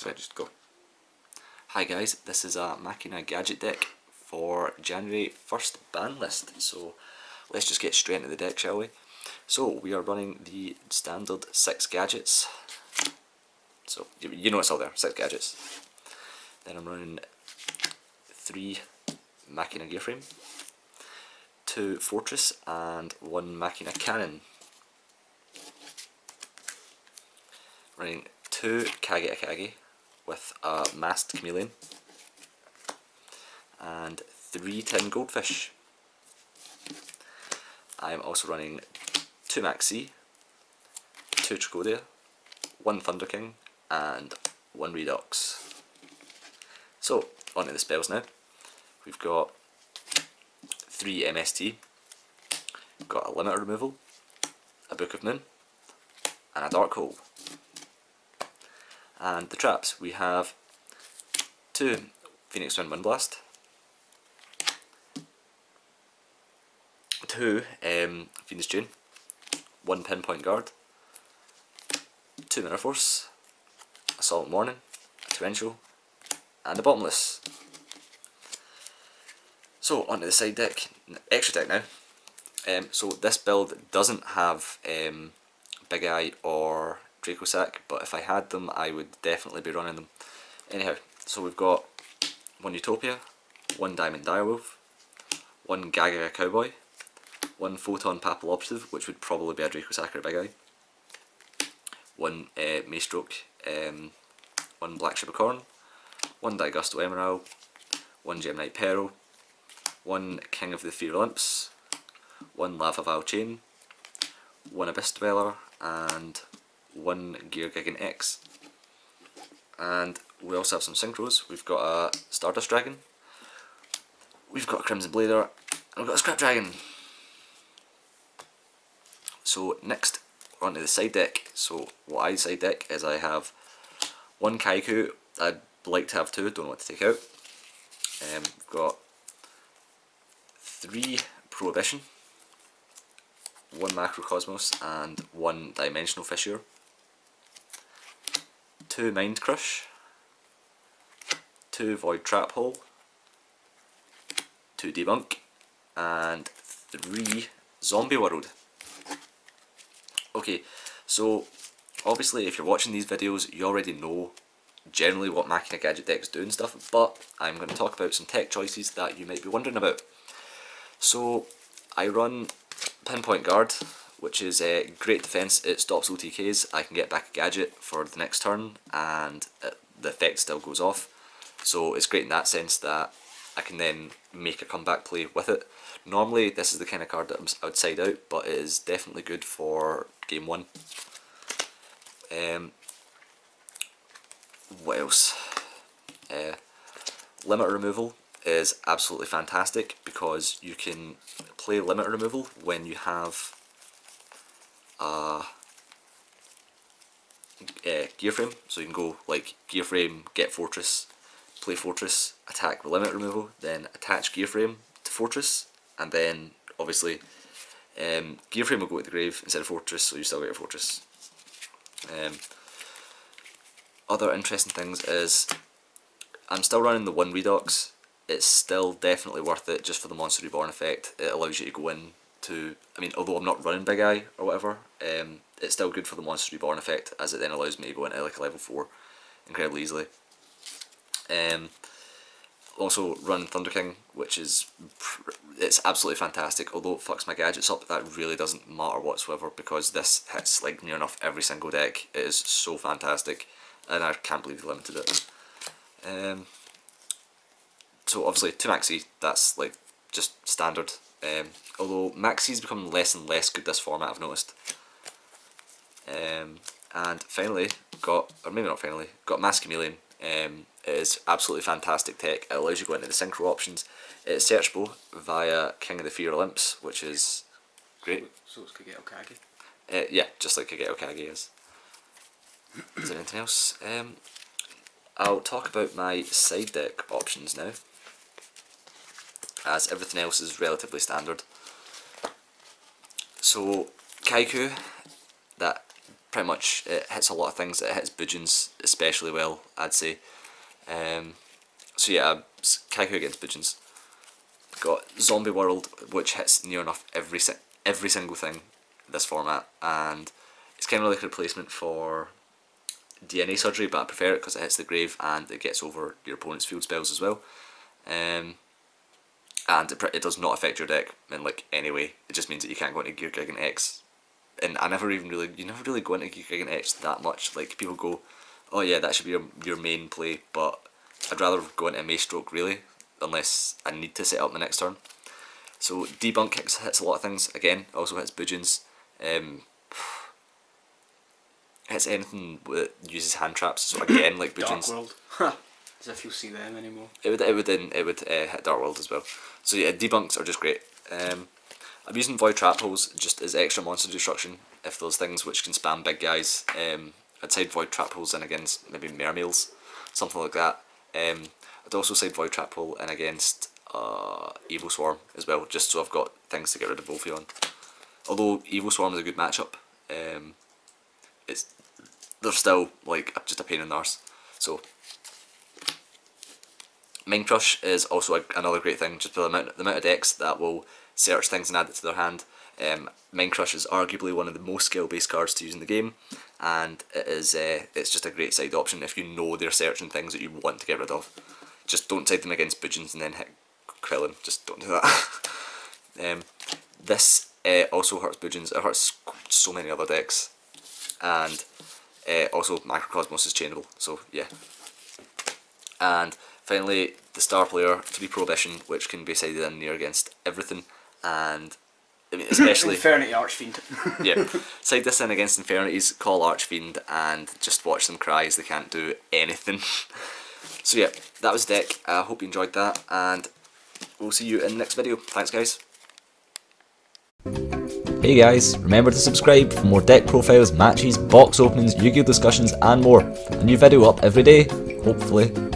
So I just go. Hi guys, this is a Machina gadget deck for January 1st ban list. So let's just get straight into the deck, shall we? So we are running the standard 6 gadgets. So you know it's all there, 6 gadgets. Then I'm running 3 Machina gear frame, 2 fortress and 1 Machina cannon. Running 2 Kage Akage with a masked chameleon and 3 tin goldfish. I am also running 2 Max C, 2 Trigodia, 1 Thunder King and 1 Redox. So onto the spells now. We've got 3 MST, we've got a limiter removal, a Book of Moon and a dark hole. And the traps, we have 2 Phoenix Wind Windblast, 2 Venus June, 1 Pinpoint Guard, 2 Mirror Force, a Salt Morning, a Torrential, and a Bottomless. So onto the side deck, extra deck now. So this build doesn't have Big Eye or Draco Sack, but if I had them I would definitely be running them. Anyhow, so we've got 1 Utopia, 1 Diamond Direwolf, 1 Gaga Cowboy, 1 Photon Papal Operative, which would probably be a Draco Sack or a Big Eye, 1 Maystroke, 1 Black Shibacorn, 1 Digusto Emerald, 1 Gemini Peril, 1 King of the Ethereal Imps, 1 Lava Val Chain, 1 Abyss Dweller, and 1 Gear Gigan X. And we also have some synchros. We've got a Stardust Dragon, we've got a Crimson Blader, and we've got a Scrap Dragon. So next onto the side deck. So what I side deck is I have 1 Kaiku, I'd like to have 2, don't know what to take out. We've got 3 Prohibition, 1 Macrocosmos and 1 Dimensional Fissure, 2 Mind Crush, 2 Void Trap Hole, 2 Debunk, and 3 Zombie World. Okay, so obviously if you're watching these videos you already know generally what Machina gadget decks do and stuff, but I'm going to talk about some tech choices that you might be wondering about. So I run Pinpoint Guard, which is a great defense. It stops OTKs. I can get back a gadget for the next turn and the effect still goes off. So it's great in that sense that I can then make a comeback play with it. Normally this is the kind of card that I would side out, but it is definitely good for game 1. What else? Limiter removal is absolutely fantastic because you can play limiter removal when you have a gear frame. So you can go like gear frame, get fortress, play fortress, attack with limiter removal, then attach gear frame to fortress, and then obviously gear frame will go to the grave instead of fortress, so you still get your fortress. Other interesting things is I'm still running the 1 Redox. It's still definitely worth it just for the Monster Reborn effect. It allows you to go in to, I mean, although I'm not running Big Eye or whatever, it's still good for the Monster Reborn effect, as it then allows me to go into like a level 4 incredibly easily. Also run Thunder King, which is, it's absolutely fantastic. Although it fucks my gadgets up, that really doesn't matter whatsoever because this hits like near enough every single deck. It is so fantastic and I can't believe they limited it. So obviously 2 Maxi, that's like just standard. Although Maxi's becoming less and less good this format, I've noticed. And finally got, or maybe not finally, got Mass Chameleon. It is absolutely fantastic tech. It allows you to go into the synchro options. It's searchable via King of the Ethereal Imps, which is great. So it's Kage Okage? Yeah, just like Kage Okage is. Is there anything else? I'll talk about my side deck options now, as everything else is relatively standard. So Kaiku, that pretty much it hits a lot of things. It hits Bujins especially well, I'd say. So yeah, Kaiku against Bujins. Got Zombie World, which hits near enough every single thing in this format, and it's kind of like a replacement for DNA Surgery, but I prefer it because it hits the grave and it gets over your opponent's field spells as well. And it does not affect your deck in like any way. It just means that you can't go into Gear Gigant X. And you never really go into Gear Gigant X that much. Like, people go, oh yeah, that should be your main play, but I'd rather go into Mace Stroke really, unless I need to set up my next turn. So Debunk hits a lot of things. Again, also hits Bujins. Hits anything that uses hand traps. So again, like Bujins. Dark World. As if you'll see them anymore. It would hit Dark World as well. So yeah, debunks are just great. I'm using Void Trap Holes just as extra monster destruction. If those things which can spam big guys, I'd side Void Trap Holes in against maybe Mermails, something like that. I'd also side Void Trap Hole in against Evil Swarm as well, just so I've got things to get rid of Wolfie on. Although Evil Swarm is a good matchup, they're still like just a pain in the arse. So Mind Crush is also another great thing, just for the amount of decks that will search things and add it to their hand. Mind Crush is arguably one of the most skill based cards to use in the game, and it's just a great side option if you know they're searching things that you want to get rid of. Just don't side them against Bujins and then hit Krillin, just don't do that. This also hurts Bujins, it hurts so many other decks, and also Macrocosmos is chainable, so yeah. And finally, the Star Player 3 Prohibition, which can be sided in near against everything, and I mean, especially Infernity Archfiend. yeah, side this in against Infernities, call Archfiend, and just watch them cry as they can't do anything. So yeah, that was the deck. I hope you enjoyed that, and we'll see you in the next video. Thanks, guys. Hey guys, remember to subscribe for more deck profiles, matches, box openings, Yu-Gi-Oh discussions and more. A new video up every day, hopefully.